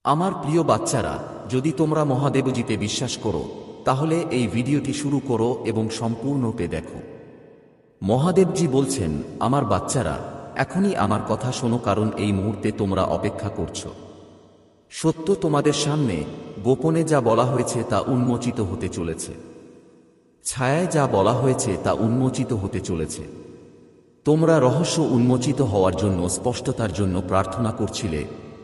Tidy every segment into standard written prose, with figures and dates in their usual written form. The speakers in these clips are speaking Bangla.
আমার প্রিয় বাচ্চারা, যদি তোমরা মহাদেবজিতে বিশ্বাস করো তাহলে এই ভিডিওটি শুরু করো এবং সম্পূর্ণরূপে দেখো। মহাদেবজি বলছেন, আমার বাচ্চারা, এখনই আমার কথা শোনো, কারণ এই মুহূর্তে তোমরা অপেক্ষা করছো। সত্য তোমাদের সামনে, গোপনে যা বলা হয়েছে তা উন্মোচিত হতে চলেছে। ছায়ায় যা বলা হয়েছে তা উন্মোচিত হতে চলেছে। তোমরা রহস্য উন্মোচিত হওয়ার জন্য স্পষ্টতার জন্য প্রার্থনা করছিলে,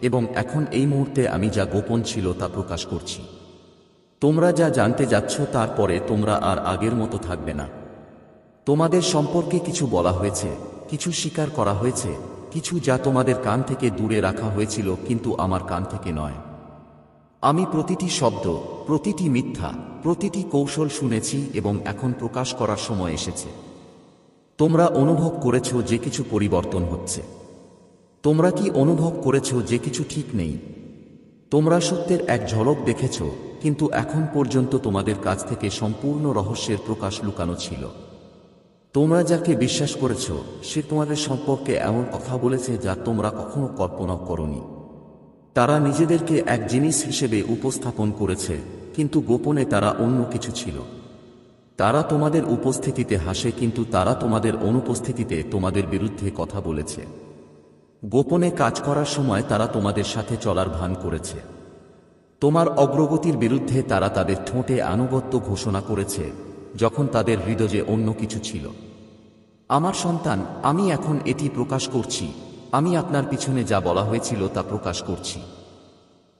এবং এখন এই মুহূর্তে আমি যা গোপন ছিল তা প্রকাশ করছি। তোমরা যা জানতে যাচ্ছ তারপরে তোমরা আর আগের মতো থাকবে না। তোমাদের সম্পর্কে কিছু বলা হয়েছে, কিছু স্বীকার করা হয়েছে, কিছু যা তোমাদের কান থেকে দূরে রাখা হয়েছিল, কিন্তু আমার কান থেকে নয়। আমি প্রতিটি শব্দ, প্রতিটি মিথ্যা, প্রতিটি কৌশল শুনেছি এবং এখন প্রকাশ করার সময় এসেছে। তোমরা অনুভব করেছ যে কিছু পরিবর্তন হচ্ছে। তোমরা কি অনুভব করেছ যে কিছু ঠিক নেই? তোমরা সত্যের এক ঝলক দেখেছ, কিন্তু এখন পর্যন্ত তোমাদের কাছ থেকে সম্পূর্ণ রহস্যের প্রকাশ লুকানো ছিল। তোমরা যাকে বিশ্বাস করেছ সে তোমাদের সম্পর্কে এমন কথা বলেছে যা তোমরা কখনো কল্পনা করোনি। তারা নিজেদেরকে এক জিনিস হিসেবে উপস্থাপন করেছে, কিন্তু গোপনে তারা অন্য কিছু ছিল। তারা তোমাদের উপস্থিতিতে হাসে, কিন্তু তারা তোমাদের অনুপস্থিতিতে তোমাদের বিরুদ্ধে কথা বলেছে। গোপনে কাজ করার সময় তারা তোমাদের সাথে চলার ভান করেছে। তোমার অগ্রগতির বিরুদ্ধে তারা তাদের ঠোঁটে আনুগত্য ঘোষণা করেছে, যখন তাদের হৃদয়ে অন্য কিছু ছিল। আমার সন্তান, আমি এখন এটি প্রকাশ করছি। আমি আপনার পিছনে যা বলা হয়েছিল তা প্রকাশ করছি।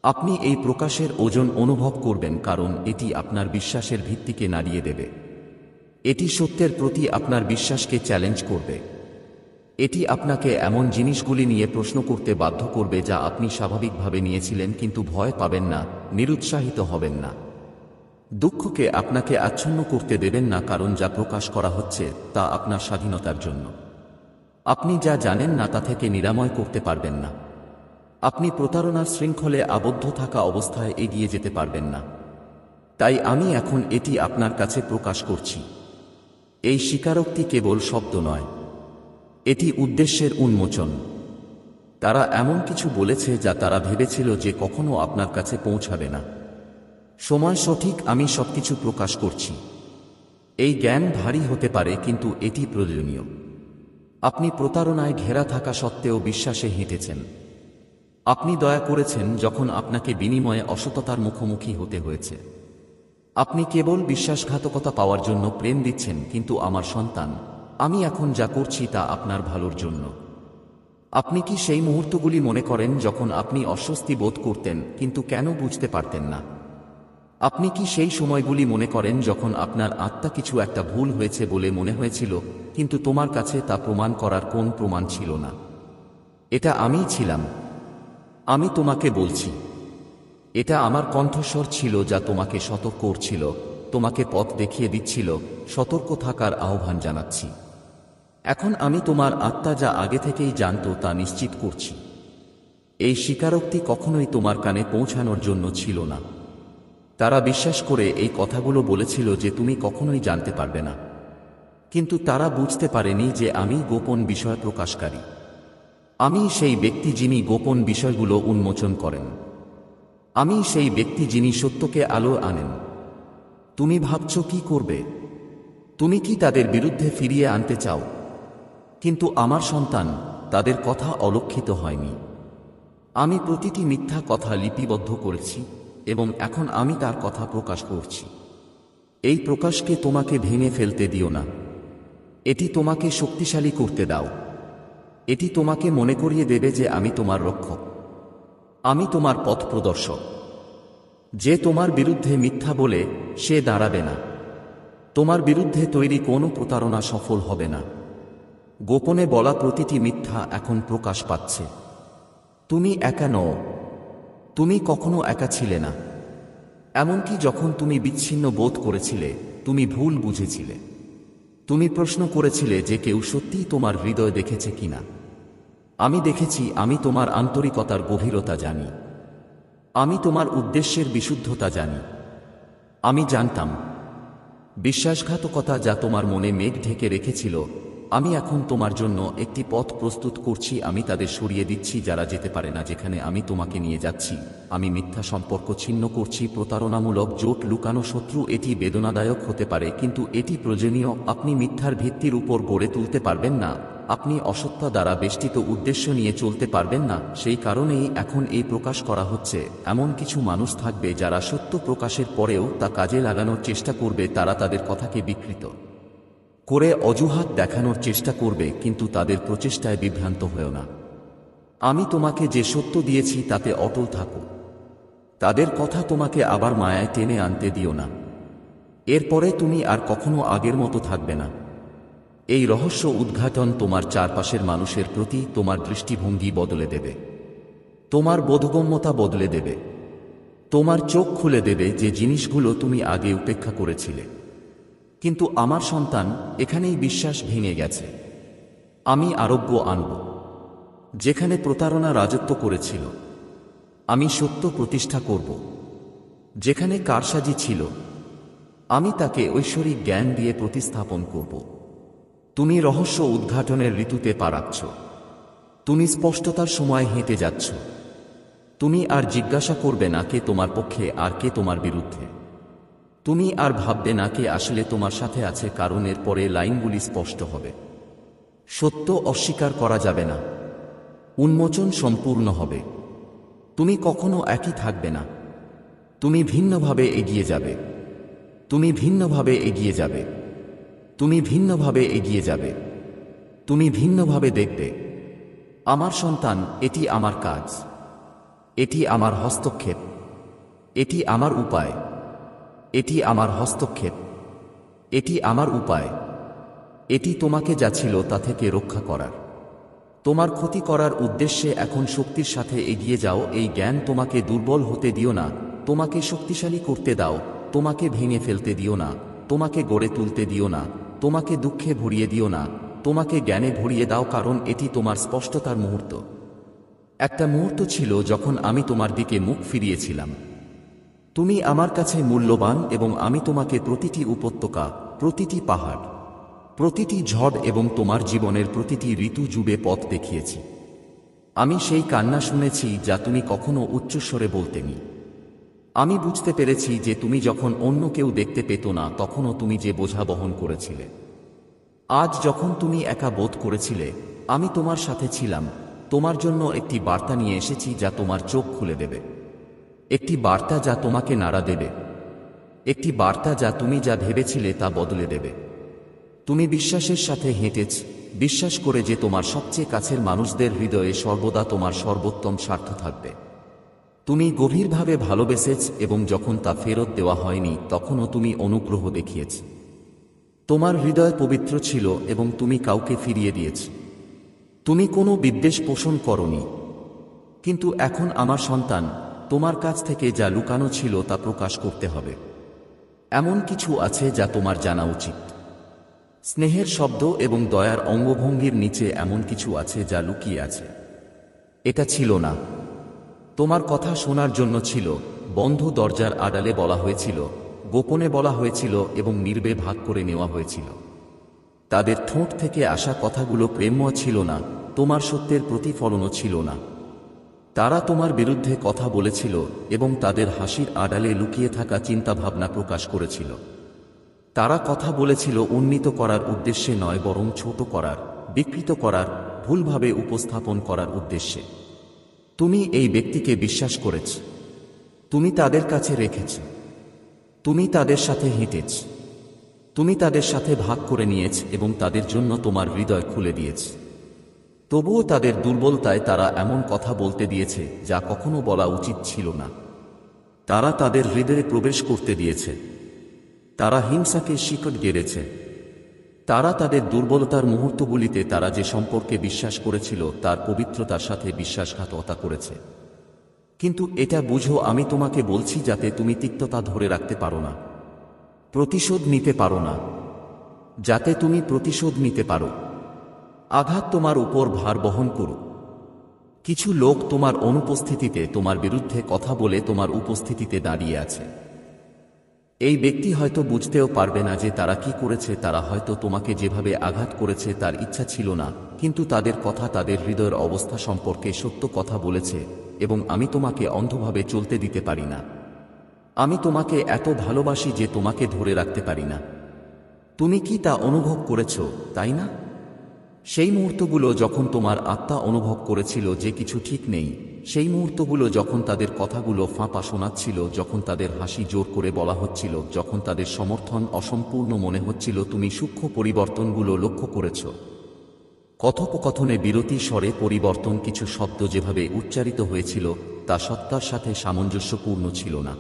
আপনি এই প্রকাশের ওজন অনুভব করবেন, কারণ এটি আপনার বিশ্বাসের ভিত্তিকে নাড়িয়ে দেবে। এটি সত্যের প্রতি আপনার বিশ্বাসকে চ্যালেঞ্জ করবে। এটি আপনাকে এমন জিনিসগুলি নিয়ে প্রশ্ন করতে বাধ্য করবে যা আপনি স্বাভাবিকভাবে নিয়েছিলেন, কিন্তু ভয় পাবেন না, নিরুৎসাহিত হবেন না। দুঃখকে আপনাকে আচ্ছন্ন করতে দেবেন না, কারণ যা প্রকাশ করা হচ্ছে তা আপনার স্বাধীনতার জন্য। আপনি যা জানেন না তা থেকে নিরাময় করতে পারবেন না। আপনি প্রতারণার শৃঙ্খলে আবদ্ধ থাকা অবস্থায় এগিয়ে যেতে পারবেন না। তাই আমি এখন এটি আপনার কাছে প্রকাশ করছি। এই স্বীকারোক্তি কেবল শব্দ নয়, এটি উদ্দেশ্যের উন্মোচন। তারা এমন কিছু বলেছে যা তারা ভেবেছিল যে কখনো আপনার কাছে পৌঁছাবে না। সময় সঠিক, আমি সবকিছু প্রকাশ করছি। এই জ্ঞান ভারী হতে পারে, কিন্তু এটি প্রয়োজনীয়। আপনি প্রতারণায় ঘেরা থাকা সত্ত্বেও বিশ্বাসে হেঁটেছেন। আপনি দয়া করেছেন যখন আপনাকে বিনিময়ে অসততার মুখোমুখি হতে হয়েছে। আপনি কেবল বিশ্বাসঘাতকতা পাওয়ার জন্য প্রেম দিচ্ছেন, কিন্তু আমার সন্তান, আমি এখন যা করছি তা আপনার ভালোর জন্য। আপনি কি সেই মুহূর্তগুলি মনে করেন যখন আপনি অস্বস্তি বোধ করতেন কিন্তু কেন বুঝতে পারতেন না? আপনি কি সেই সময়গুলি মনে করেন যখন আপনার আত্মা কিছু একটা ভুল হয়েছে বলে মনে হয়েছিল, কিন্তু তোমার কাছে তা প্রমাণ করার কোন প্রমাণ ছিল না? এটা আমিই ছিলাম। আমি তোমাকে বলছি, এটা আমার কণ্ঠস্বর ছিল যা তোমাকে সতর্ক করছিল, তোমাকে পথ দেখিয়ে দিচ্ছিল, সতর্ক থাকার আহ্বান জানাচ্ছি। এখন আমি তোমার আত্মা যা আগে থেকেই জানতো তা নিশ্চিত করছি। এই স্বীকারোক্তি কখনোই তোমার কানে পৌঁছানোর জন্য ছিল না। তারা বিশ্বাস করে এই কথাগুলো বলেছিল যে তুমি কখনোই জানতে পারবে না, কিন্তু তারা বুঝতে পারেনি যে আমি গোপন বিষয় প্রকাশকারী। আমি সেই ব্যক্তি যিনি গোপন বিষয়গুলো উন্মোচন করেন। আমি সেই ব্যক্তি যিনি সত্যকে আলো আনেন। তুমি ভাবছ কি করবে? তুমি কি তাদের বিরুদ্ধে ফিরিয়ে আনতে চাও? কিন্তু আমার সন্তান, তাদের কথা অলক্ষিত হয়নি। আমি প্রতিটি মিথ্যা কথা লিপিবদ্ধ করেছি এবং এখন আমি তার কথা প্রকাশ করছি। এই প্রকাশকে তোমাকে ভেঙে ফেলতে দিও না। এটি তোমাকে শক্তিশালী করতে দাও। এটি তোমাকে মনে করিয়ে দেবে যে আমি তোমার রক্ষক। আমি তোমার পথ প্রদর্শক। যে তোমার বিরুদ্ধে মিথ্যা বলে সে দাঁড়াবে না। তোমার বিরুদ্ধে তৈরি কোনো প্রতারণা সফল হবে না। গোপনে বলা প্রতিটি মিথ্যা এখন প্রকাশ পাচ্ছে। তুমি একা নও। তুমি কখনো একা ছিলে না। এমনকি যখন তুমি বিচ্ছিন্ন বোধ করেছিলে, তুমি ভুল বুঝেছিলে। তুমি প্রশ্ন করেছিলে যে কেউ সত্যিই তোমার হৃদয় দেখেছে কিনা। আমি দেখেছি। আমি তোমার আন্তরিকতার গভীরতা জানি। আমি তোমার উদ্দেশ্যের বিশুদ্ধতা জানি। আমি জানতাম বিশ্বাসঘাতকতা যা তোমার মনে মেঘ ঢেকে রেখেছিল আমি এখন তোমার জন্য একটি পথ প্রস্তুত করছি। আমি তাদের সরিয়ে দিচ্ছি যারা যেতে পারে না যেখানে আমি তোমাকে নিয়ে যাচ্ছি। আমি মিথ্যা সম্পর্ক ছিন্ন করছি, প্রতারণামূলক জোট, লুকানো শত্রু। এটি বেদনাদায়ক হতে পারে, কিন্তু এটি প্রয়োজনীয়। আপনি মিথ্যার ভিত্তির উপর গড়ে তুলতে পারবেন না। আপনি অসত্য দ্বারা বেষ্টিত উদ্দেশ্য নিয়ে চলতে পারবেন না। সেই কারণেই এখন এই প্রকাশ করা হচ্ছে। এমন কিছু মানুষ থাকবে যারা সত্য প্রকাশের পরেও তা কাজে লাগানোর চেষ্টা করবে। তারা তাদের কথাকে বিকৃত করে অজুহাত দেখানোর চেষ্টা করবে, কিন্তু তাদের প্রচেষ্টায় বিভ্রান্ত হয়ো না। আমি তোমাকে যে সত্য দিয়েছি তাতে অটল থাকো। তাদের কথা তোমাকে আবার মায়ায় টেনে আনতে দিও না। এরপরে তুমি আর কখনো আগের মতো থাকবে না। এই রহস্য উদ্ঘাটন তোমার চারপাশের মানুষের প্রতি তোমার দৃষ্টিভঙ্গি বদলে দেবে, তোমার বোধগম্যতা বদলে দেবে, তোমার চোখ খুলে দেবে যে জিনিসগুলো তুমি আগে উপেক্ষা করেছিলে। কিন্তু আমার সন্তান, এখানেই বিশ্বাস ভেঙে গেছে। আমি আরোগ্য আনব। যেখানে প্রতারণা রাজত্ব করেছিল, আমি সত্য প্রতিষ্ঠা করব। যেখানে কারসাজি ছিল, আমি তাকে ঐশ্বরিক জ্ঞান দিয়ে প্রতিস্থাপন করব। তুমি রহস্য উদ্ঘাটনের ঋতুতে পা রাখছ। তুমি স্পষ্টতার সময় হেঁটে যাচ্ছ। তুমি আর জিজ্ঞাসা করবে না কে তোমার পক্ষে আর কে তোমার বিরুদ্ধে। তুমি আর ভাববে না কে আসলে তোমার সাথে আছে, কারণ এর পরে লাইনগুলি স্পষ্ট হবে। সত্য অস্বীকার করা যাবে না। উন্মোচন সম্পূর্ণ হবে। তুমি কখনো একই থাকবে না। তুমি ভিন্নভাবে এগিয়ে যাবে। তুমি ভিন্নভাবে এগিয়ে যাবে। তুমি ভিন্নভাবে এগিয়ে যাবে। তুমি ভিন্নভাবে দেখবে। আমার সন্তান, এটি আমার কাজ। এটি আমার হস্তক্ষেপ। এটি আমার উপায়। এটি আমার হস্তক্ষেপ। এটি আমার উপায়। এটি তোমাকে যা ছিল তা থেকে রক্ষা করার, তোমার ক্ষতি করার উদ্দেশ্যে। এখন শক্তির সাথে এগিয়ে যাও। এই জ্ঞান তোমাকে দুর্বল হতে দিও না, তোমাকে শক্তিশালী করতে দাও। তোমাকে ভেঙে ফেলতে দিও না, তোমাকে গড়ে তুলতে দিও না। তোমাকে দুঃখে ভরিয়ে দিও না, তোমাকে জ্ঞানে ভরিয়ে দাও, কারণ এটি তোমার স্পষ্টতার মুহূর্ত। একটা মুহূর্ত ছিল যখন আমি তোমার দিকে মুখ ফিরিয়েছিলাম। তুমি আমার কাছে মূল্যবান, এবং আমি তোমাকে প্রতিটি উপত্যকা, প্রতিটি পাহাড়, প্রতিটি ঝড় এবং তোমার জীবনের প্রতিটি ঋতু জুড়ে পথ দেখিয়েছি। আমি সেই কান্না শুনেছি যা তুমি কখনো উচ্চস্বরে বলতেনি। আমি বুঝতে পেরেছি যে তুমি যখন অন্য কেউ দেখতে পেত না, তখনও তুমি যে বোঝা বহন করেছিলে। আজ যখন তুমি একা বোধ করেছিলে, আমি তোমার সাথে ছিলাম। তোমার জন্য একটি বার্তা নিয়ে এসেছি যা তোমার চোখ খুলে দেবে। একটি বার্তা যা তোমাকে নাড়া দেবে। একটি বার্তা যা তুমি যা ভেবেছিলে তা বদলে দেবে। তুমি বিশ্বাসের সাথে হেঁটেছ, বিশ্বাস করে যে তোমার সবচেয়ে কাছের মানুষদের হৃদয়ে সর্বদা তোমার সর্বোত্তম স্বার্থ থাকবে। তুমি গভীরভাবে ভালোবেসেছ, এবং যখন তা ফেরত দেওয়া হয়নি তখনও তুমি অনুগ্রহ দেখিয়েছ। তোমার হৃদয় পবিত্র ছিল এবং তুমি কাউকে ফিরিয়ে দিয়েছ। তুমি কোনো বিদ্বেষ পোষণ করনি। কিন্তু এখন আমার সন্তান, তোমার কাছ থেকে যা লুকানো ছিল তা প্রকাশ করতে হবে। এমন কিছু আছে যা তোমার জানা উচিত। স্নেহের শব্দ এবং দয়ার অঙ্গভঙ্গির নিচে এমন কিছু আছে যা লুকিয়ে আছে। এটা ছিল না। তোমার কথা শোনার জন্য ছিল, বন্ধ দরজার আড়ালে বলা হয়েছিল, গোপনে বলা হয়েছিল এবং নীরবে ভাগ করে নেওয়া হয়েছিল। তাদের ঠোঁট থেকে আসা কথাগুলো প্রেমময় ছিল না, তোমার সত্যের প্রতিফলনও ছিল না। তারা তোমার বিরুদ্ধে কথা বলেছিল এবং তাদের হাসির আড়ালে লুকিয়ে থাকা চিন্তাভাবনা প্রকাশ করেছিল। তারা কথা বলেছিল উন্নীত করার উদ্দেশ্যে নয়, বরং ছোট করার, বিকৃত করার, ভুলভাবে উপস্থাপন করার উদ্দেশ্যে। তুমি এই ব্যক্তিকে বিশ্বাস করেছ। তুমি তাদের কাছে রেখেছ। তুমি তাদের সাথে হেঁটেছ। তুমি তাদের সাথে ভাগ করে নিয়েছ এবং তাদের জন্য তোমার হৃদয় খুলে দিয়েছ। তবুও তাদের দুর্বলতায় তারা এমন কথা বলতে দিয়েছে যা কখনো বলা উচিত ছিল না। তারা তাদের হৃদয়ে প্রবেশ করতে দিয়েছে। তারা হিংসাকে শিকড় গেড়েছে। তারা তাদের দুর্বলতার মুহূর্তগুলিতে তারা যে সম্পর্কে বিশ্বাস করেছিল তার পবিত্রতার সাথে বিশ্বাসঘাতকতা করেছে। কিন্তু এটা বুঝো, আমি তোমাকে বলছি যাতে তুমি তিক্ততা ধরে রাখতে পারো না, প্রতিশোধ নিতে পারো না, যাতে তুমি প্রতিশোধ নিতে পারো। আঘাত তোমার উপর ভার বহন করুক। কিছু লোক তোমার অনুপস্থিতিতে তোমার বিরুদ্ধে কথা বলে তোমার উপস্থিতিতে দাঁড়িয়ে আছে। এই ব্যক্তি হয়তো বুঝতেও পারবে না যে তারা কি করেছে, তারা হয়তো তোমাকে যেভাবে আঘাত করেছে তার ইচ্ছা ছিল না, কিন্তু তাদের কথা তাদের হৃদয়ের অবস্থা সম্পর্কে সত্য কথা বলেছে। এবং আমি তোমাকে অন্ধভাবে চলতে দিতে পারি না। আমি তোমাকে এত ভালোবাসি যে তোমাকে ধরে রাখতে পারি না। তুমি কি তা অনুভব করেছো, তাই না? সেই মুহূর্তগুলো যখন তোমার আত্মা অনুভব করেছিল যে কিছু ঠিক নেই, সেই মুহূর্তগুলো যখন তাদের কথাগুলো ফাঁপা শোনাচ্ছিল, যখন তাদের হাসি জোর করে বলা হচ্ছিল, যখন তাদের সমর্থন অসম্পূর্ণ মনে হচ্ছিল, তুমি সূক্ষ্ম পরিবর্তনগুলো লক্ষ্য করেছ। কথোপকথনে বিরতি, স্বরে পরিবর্তন, কিছু শব্দ যেভাবে উচ্চারিত হয়েছিল তা সত্তার সাথে সামঞ্জস্যপূর্ণ ছিল না।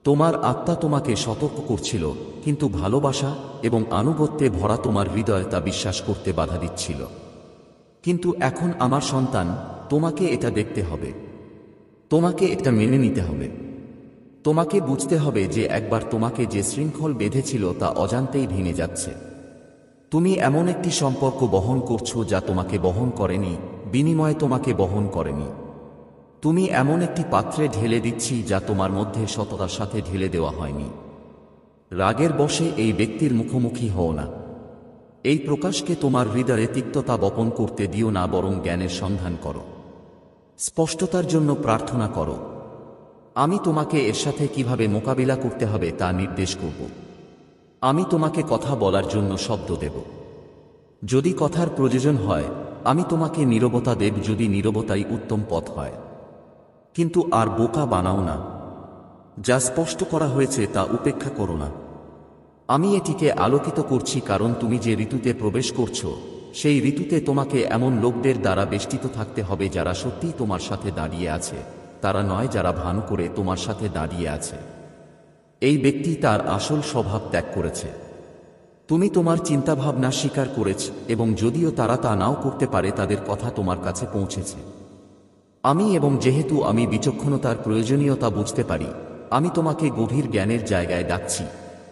তোমার আত্মা তোমাকে সতর্ক করছিল, কিন্তু ভালোবাসা এবং আনুগত্যে ভরা তোমার হৃদয় তা বিশ্বাস করতে বাধা দিচ্ছিল। কিন্তু এখন আমার সন্তান, তোমাকে এটা দেখতে হবে। তোমাকে এটা মেনে নিতে হবে। তোমাকে বুঝতে হবে যে একবার তোমাকে যে শৃঙ্খল বেঁধেছিল তা অজান্তেই ভেঙে যাচ্ছে। তুমি এমন একটি সম্পর্ক বহন করছো যা তোমাকে বহন করেনি, বিনিময়ে তোমাকে বহন করেনি। তুমি এমন একটি পাত্রে ঢেলে দিচ্ছি যা তোমার মধ্যে সততার সাথে ঢেলে দেওয়া হয়নি। রাগের বশে এই ব্যক্তির মুখোমুখি হও না। এই প্রকাশকে তোমার হৃদয়ে তিক্ততা বপন করতে দিও না, বরং জ্ঞানের সন্ধান করো। স্পষ্টতার জন্য প্রার্থনা করো। আমি তোমাকে এর সাথে কিভাবে মোকাবিলা করতে হবে তা নির্দেশ করব। আমি তোমাকে কথা বলার জন্য শব্দ দেব। যদি কথার প্রয়োজন হয় আমি তোমাকে নীরবতা দেব, যদি নীরবতাই উত্তম পথ হয়। কিন্তু আর বোকা বানাও না। যা স্পষ্ট করা হয়েছে তা উপেক্ষা করো না। আমি এটিকে আলোকিত করছি কারণ তুমি যে ঋতুতে প্রবেশ করছো সেই ঋতুতে তোমাকে এমন লোকদের দ্বারা বেষ্টিত থাকতে হবে যারা সত্যিই তোমার সাথে দাঁড়িয়ে আছে, তারা নয় যারা ভান করে তোমার সাথে দাঁড়িয়ে আছে। এই ব্যক্তি তার আসল স্বভাব ত্যাগ করেছে। তুমি তোমার চিন্তাভাবনা স্বীকার করেছ, এবং যদিও তারা তা নাও করতে পারে তাদের কথা তোমার কাছে পৌঁছেছে। এবং যেহেতু আমি বিচক্ষণতার প্রয়োজনীয়তা বুঝতে পারি, আমি তোমাকে গভীর জ্ঞানের জায়গায় ডাকছি।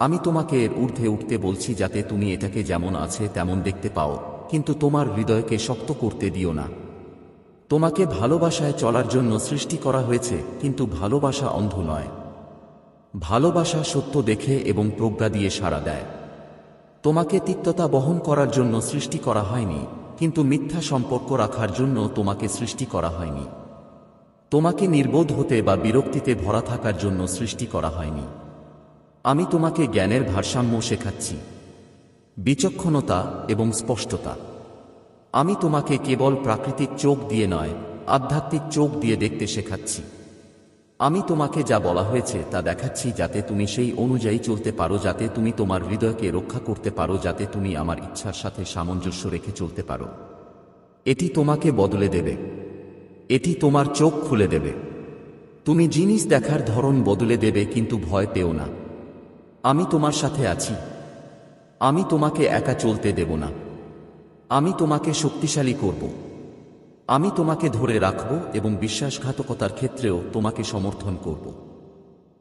আমি তোমাকে এর ঊর্ধ্বে উঠতে বলছি যাতে তুমি এটাকে যেমন আছে তেমন দেখতে পাও, কিন্তু তোমার হৃদয়কে শক্ত করতে দিও না। তোমাকে ভালোবাসায় চলার জন্য সৃষ্টি করা হয়েছে, কিন্তু ভালোবাসা অন্ধ নয়। ভালোবাসা সত্য দেখে এবং প্রজ্ঞা দিয়ে সাড়া দেয়। তোমাকে তিক্ততা বহন করার জন্য সৃষ্টি করা হয়নি, কিন্তু মিথ্যা সম্পর্ক রাখার জন্য তোমাকে সৃষ্টি করা হয়নি। তোমাকে নির্বোধ হতে বা বিরক্তিতে ভরা থাকার জন্য সৃষ্টি করা হয়নি। আমি তোমাকে জ্ঞানের ভারসাম্য শেখাচ্ছি, বিচক্ষণতা এবং স্পষ্টতা। আমি তোমাকে কেবল প্রাকৃতিক চোখ দিয়ে নয়, আধ্যাত্মিক চোখ দিয়ে দেখতে শেখাচ্ছি। আমি তোমাকে যা বলা হয়েছে তা দেখাচ্ছি যাতে তুমি সেই অনুযায়ী চলতে পারো, যাতে তুমি তোমার হৃদয়কে রক্ষা করতে পারো, যাতে তুমি আমার ইচ্ছার সাথে সামঞ্জস্য রেখে চলতে পারো। এটি তোমাকে বদলে দেবে। এটি তোমার চোখ খুলে দেবে। তুমি জিনিস দেখার ধরন বদলে দেবে, কিন্তু ভয় পেও না। আমি তোমার সাথে আছি। আমি তোমাকে একা চলতে দেব না। আমি তোমাকে শক্তিশালী করব। আমি তোমাকে ধরে রাখব এবং বিশ্বাসঘাতকতার ক্ষেত্রেও তোমাকে সমর্থন করব।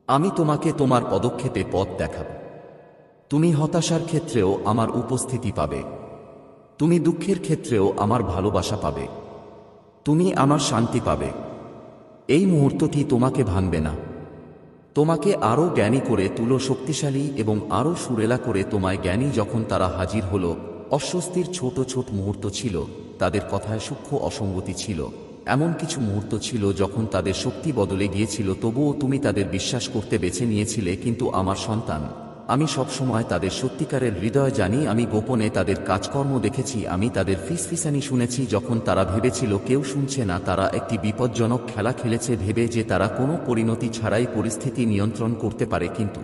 আমি তোমাকে তোমার পদক্ষেপে পথ দেখাব। তুমি হতাশার ক্ষেত্রেও আমার উপস্থিতি পাবে। তুমি দুঃখের ক্ষেত্রেও আমার ভালোবাসা পাবে। তুমি আমার শান্তি পাবে। এই মুহূর্তটি তোমাকে ভাঙবে না। তোমাকে আরও জ্ঞানী করে তুলো, শক্তিশালী এবং আরও সুরেলা করে তোমায় জ্ঞানী। যখন তারা হাজির হলো, অস্বস্তির ছোট ছোট মুহূর্ত ছিল, তাদের কথায় সূক্ষ্ম অসঙ্গতি ছিল, এমন কিছু মুহূর্ত ছিল যখন তাদের শক্তি বদলে গিয়েছিল, তবুও তুমি তাদের বিশ্বাস করতে বেছে নিয়েছিলে। কিন্তু আমার সন্তান, আমি সবসময় তাদের সত্যিকারের হৃদয় জানি। আমি গোপনে তাদের কাজকর্ম দেখেছি। আমি তাদের ফিসফিসানি শুনেছি যখন তারা ভেবেছিল কেউ শুনছে না। তারা একটি বিপজ্জনক খেলা খেলেছে ভেবে যে তারা কোনো পরিণতি ছাড়াই পরিস্থিতি নিয়ন্ত্রণ করতে পারে, কিন্তু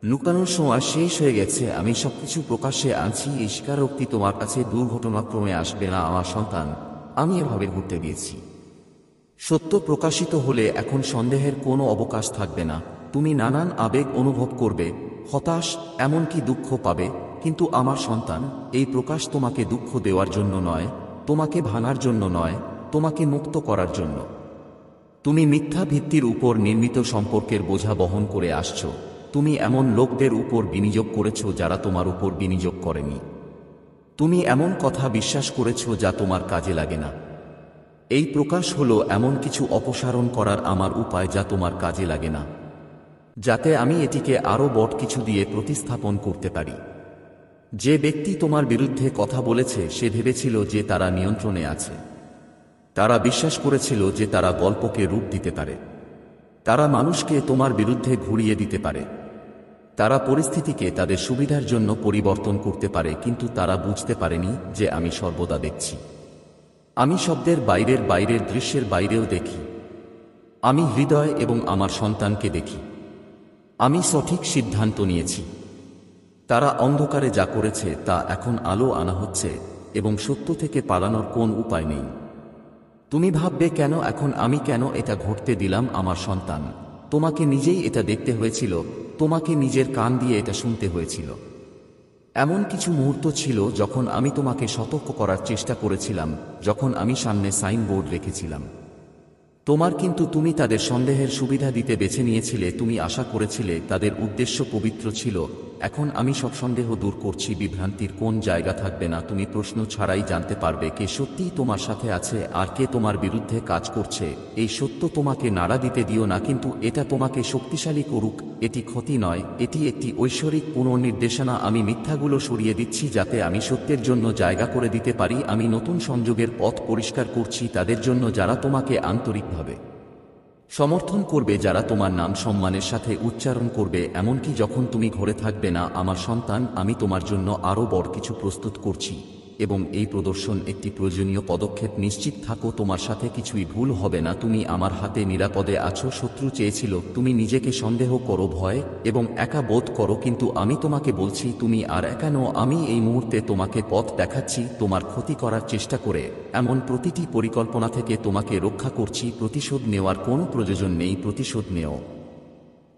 লুকানোর সময় শেষ হয়ে গেছে। আমি সবকিছু প্রকাশ্যে আনছি। এই স্বীকারোক্তি তোমার কাছে দুর্ঘটনাক্রমে আসবে না আমার সন্তান। আমি এভাবে ঘুরতে দিয়েছি। সত্য প্রকাশিত হলে এখন সন্দেহের কোনো অবকাশ থাকবে না। তুমি নানান আবেগ অনুভব করবে, হতাশ, এমনকি দুঃখ পাবে, কিন্তু আমার সন্তান, এই প্রকাশ তোমাকে দুঃখ দেওয়ার জন্য নয়, তোমাকে ভাঙার জন্য নয়, তোমাকে মুক্ত করার জন্য। তুমি মিথ্যা ভিত্তির উপর নির্মিত সম্পর্কের বোঝা বহন করে আসছো। তুমি এমন লোকদের উপর বিনিয়োগ করেছ যারা তোমার উপর বিনিয়োগ করেনি। তুমি এমন কথা বিশ্বাস করেছ যা তোমার কাজে লাগে না। এই প্রকাশ হলো এমন কিছু অপসারণ করার আমার উপায় যা তোমার কাজে লাগে না। যাতে আমি এটিকে আরও বড় কিছু দিয়ে প্রতিস্থাপন করতে পারি। যে ব্যক্তি তোমার বিরুদ্ধে কথা বলেছে সে ভেবেছিল যে তারা নিয়ন্ত্রণে আছে। তারা বিশ্বাস করেছিল যে তারা গল্পকে রূপ দিতে পারে। তারা মানুষকে তোমার বিরুদ্ধে ঘুরিয়ে দিতে পারে। তারা পরিস্থিতিকে তাদের সুবিধার জন্য পরিবর্তন করতে পারে, কিন্তু তারা বুঝতে পারেনি যে আমি সর্বদা দেখছি। আমি শব্দের বাইরের দৃশ্যের বাইরেও দেখি। আমি হৃদয় এবং আমার সন্তানকে দেখি। আমি সঠিক সিদ্ধান্ত নিয়েছি। তারা অন্ধকারে যা করেছে তা এখন আলো আনা হচ্ছে এবং সত্য থেকে পালানোর কোন উপায় নেই। তুমি ভাববে কেন এখন আমি কেন এটা ঘটতে দিলাম আমার সন্তান? তোমাকে নিজেই এটা দেখতে হয়েছিল, তোমাকে নিজের কান দিয়ে এটা শুনতে হয়েছিল। এমন কিছু মুহূর্ত ছিল যখন আমি তোমাকে সতর্ক করার চেষ্টা করেছিলাম, যখন আমি সামনে সাইনবোর্ড রেখেছিলাম তোমার, কিন্তু তুমি তাদের সন্দেহের সুবিধা দিতে বেছে নিয়েছিলে। তুমি আশা করেছিলে তাদের উদ্দেশ্য পবিত্র ছিল। এখন আমি সব সন্দেহ দূর করছি। বিভ্রান্তির কোন জায়গা থাকবে না। তুমি প্রশ্ন ছাড়াই জানতে পারবে কে সত্যিই তোমার সাথে আছে আর কে তোমার বিরুদ্ধে কাজ করছে। এই সত্য তোমাকে নাড়া দিতে দিও না, কিন্তু এটা তোমাকে শক্তিশালী করুক। এটি ক্ষতি নয়, এটি একটি ঐশ্বরিক পুনর্নির্দেশনা। আমি মিথ্যাগুলো সরিয়ে দিচ্ছি যাতে আমি সত্যের জন্য জায়গা করে দিতে পারি। আমি নতুন সংযোগের পথ পরিষ্কার করছি তাদের জন্য যারা তোমাকে আন্তরিকভাবে সমর্থন করবে, যারা তোমার নাম সম্মানের সাথে উচ্চারণ করবে, এমনকি যখন তুমি ঘরে থাকবে না। আমার সন্তান, আমি তোমার জন্য আরও বড় কিছু প্রস্তুত করছি এবং এই প্রদর্শন একটি প্রয়োজনীয় পদক্ষেপ। নিশ্চিত থাকো তোমার সাথে কিছুই ভুল হবে না। তুমি আমার হাতে নিরাপদে আছো। শত্রু চেয়েছিল তুমি নিজেকে সন্দেহ করো, ভয় এবং একা বোধ করো, কিন্তু আমি তোমাকে বলছি তুমি আর একা নও। আমি এই মুহূর্তে তোমাকে পথ দেখাচ্ছি। তোমার ক্ষতি করার চেষ্টা করে এমন প্রতিটি পরিকল্পনা থেকে তোমাকে রক্ষা করছি। প্রতিশোধ নেওয়ার কোনো প্রয়োজন নেই। প্রতিশোধ নেও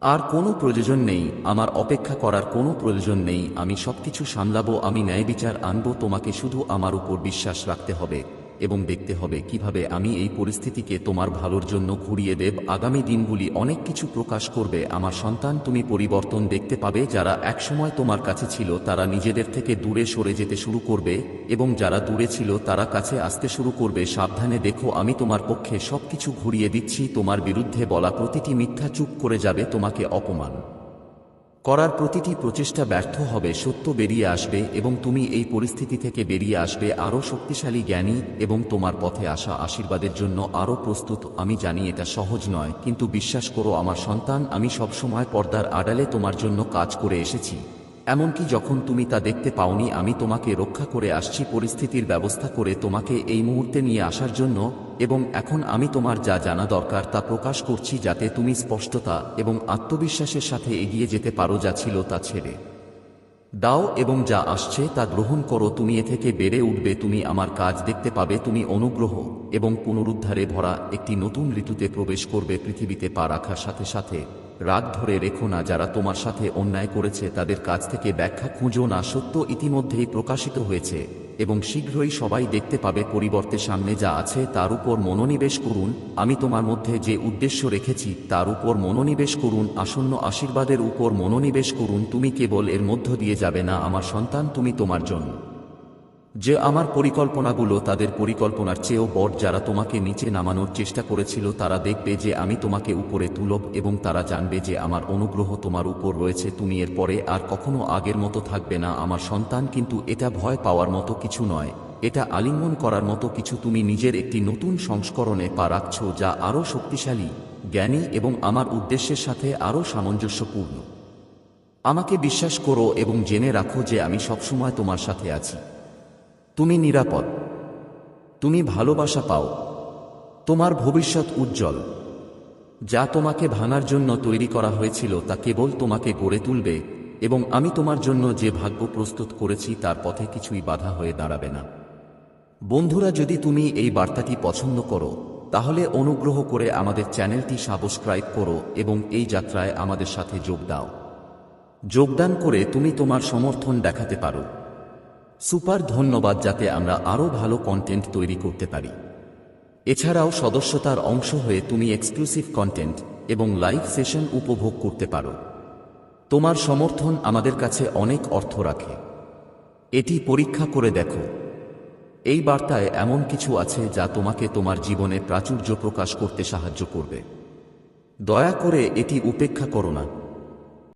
আর কোনো প্রয়োজন নেই। আমার অপেক্ষা করার কোনো প্রয়োজন নেই। আমি সবকিছু সামলাবো। আমি ন্যায়বিচার আনবো। তোমাকে শুধু আমার উপর বিশ্বাস রাখতে হবে এবং দেখতে হবে কিভাবে আমি এই পরিস্থিতিকে তোমার ভালোর জন্য ঘুরিয়ে দেব। আগামী দিনগুলি অনেক কিছু প্রকাশ করবে আমার সন্তান। তুমি পরিবর্তন দেখতে পাবে। যারা একসময় তোমার কাছে ছিল তারা নিজেদের থেকে দূরে সরে যেতে শুরু করবে এবং যারা দূরে ছিল তারা কাছে আসতে শুরু করবে। সাবধানে দেখো, আমি তোমার পক্ষে সবকিছু ঘুরিয়ে দিচ্ছি। তোমার বিরুদ্ধে বলা প্রতিটি মিথ্যা চুপ করে যাবে। তোমাকে অপমান করার প্রতিটি প্রচেষ্টা ব্যর্থ হবে। সত্য বেরিয়ে আসবে এবং তুমি এই পরিস্থিতি থেকে বেরিয়ে আসবে আরও শক্তিশালী, জ্ঞানী এবং তোমার পথে আসা আশীর্বাদের জন্য আরও প্রস্তুত। আমি জানি এটা সহজ নয়, কিন্তু বিশ্বাস করো আমার সন্তান, আমি সবসময় পর্দার আড়ালে তোমার জন্য কাজ করে এসেছি। এমনকি যখন তুমি তা দেখতে পাওনি, আমি তোমাকে রক্ষা করে আসছি পরিস্থিতির ব্যবস্থা করে তোমাকে এই মুহূর্তে নিয়ে আসার জন্য। এবং এখন আমি তোমার যা জানা দরকার তা প্রকাশ করছি যাতে তুমি স্পষ্টতা এবং আত্মবিশ্বাসের সাথে এগিয়ে যেতে পারো। যা ছিল তা ছেড়ে দাও এবং যা আসছে তা গ্রহণ করো। তুমি এ থেকে বেড়ে উঠবে। তুমি আমার কাজ দেখতে পাবে। তুমি অনুগ্রহ এবং পুনরুদ্ধারে ভরা একটি নতুন ঋতুতে প্রবেশ করবে। পৃথিবীতে পা রাখার সাথে সাথে রাগ ধরে রেখো না। যারা তোমার সাথে অন্যায় করেছে তাদের কাছ থেকে ব্যাখ্যা খুঁজো না। সত্য ইতিমধ্যেই প্রকাশিত হয়েছে এবং শীঘ্রই সবাই দেখতে পাবে। পরিবর্তে সামনে যা আছে তার উপর মনোনিবেশ করুন। আমি তোমার মধ্যে যে উদ্দেশ্য রেখেছি তার উপর মনোনিবেশ করুন। আসন্ন আশীর্বাদের উপর মনোনিবেশ করুন। তুমি কেবল এর মধ্য দিয়ে যাবে না আমার সন্তান। তুমি তোমার জন্য যে আমার পরিকল্পনাগুলো তাদের পরিকল্পনার চেয়েও বড়। যারা তোমাকে নিচে নামানোর চেষ্টা করেছিল তারা দেখবে যে আমি তোমাকে উপরে তুলব এবং তারা জানবে যে আমার অনুগ্রহ তোমার উপর রয়েছে। তুমি এর পরে আর কখনো আগের মতো থাকবে না আমার সন্তান। কিন্তু এটা ভয় পাওয়ার মতো কিছু নয়, এটা আলিঙ্গন করার মতো কিছু। তুমি নিজের একটি নতুন সংস্করণে পা রাখছ যা আরও শক্তিশালী, জ্ঞানী এবং আমার উদ্দেশ্যের সাথে আরও সামঞ্জস্যপূর্ণ। আমাকে বিশ্বাস করো এবং জেনে রাখো যে আমি সবসময় তোমার সাথে আছি। তুমি নিরাপদ, তুমি ভালোবাসা পাও, তোমার ভবিষ্যৎ উজ্জ্বল। যা তোমাকে ভাঙার জন্য তৈরি করা হয়েছিল তা কেবল তোমাকে গড়ে তুলবে এবং আমি তোমার জন্য যে ভাগ্য প্রস্তুত করেছি তার পথে কিছুই বাধা হয়ে দাঁড়াবে না। বন্ধুরা, যদি তুমি এই বার্তাটি পছন্দ করো তাহলে অনুগ্রহ করে আমাদের চ্যানেলটি সাবস্ক্রাইব করো এবং এই যাত্রায় আমাদের সাথে যোগদান করে তুমি তোমার সমর্থন দেখাতে পারো। সুপার ধন্যবাদ। যাতে আমরা আরও ভালো কন্টেন্ট তৈরি করতে পারি। এছাড়াও সদস্যতার অংশ হয়ে তুমি এক্সক্লুসিভ কন্টেন্ট এবং লাইভ সেশন উপভোগ করতে পারো। তোমার সমর্থন আমাদের কাছে অনেক অর্থ রাখে। এটি পরীক্ষা করে দেখো। এই বার্তায় এমন কিছু আছে যা তোমাকে তোমার জীবনে প্রাচুর্য প্রকাশ করতে সাহায্য করবে। দয়া করে এটি উপেক্ষা করো না।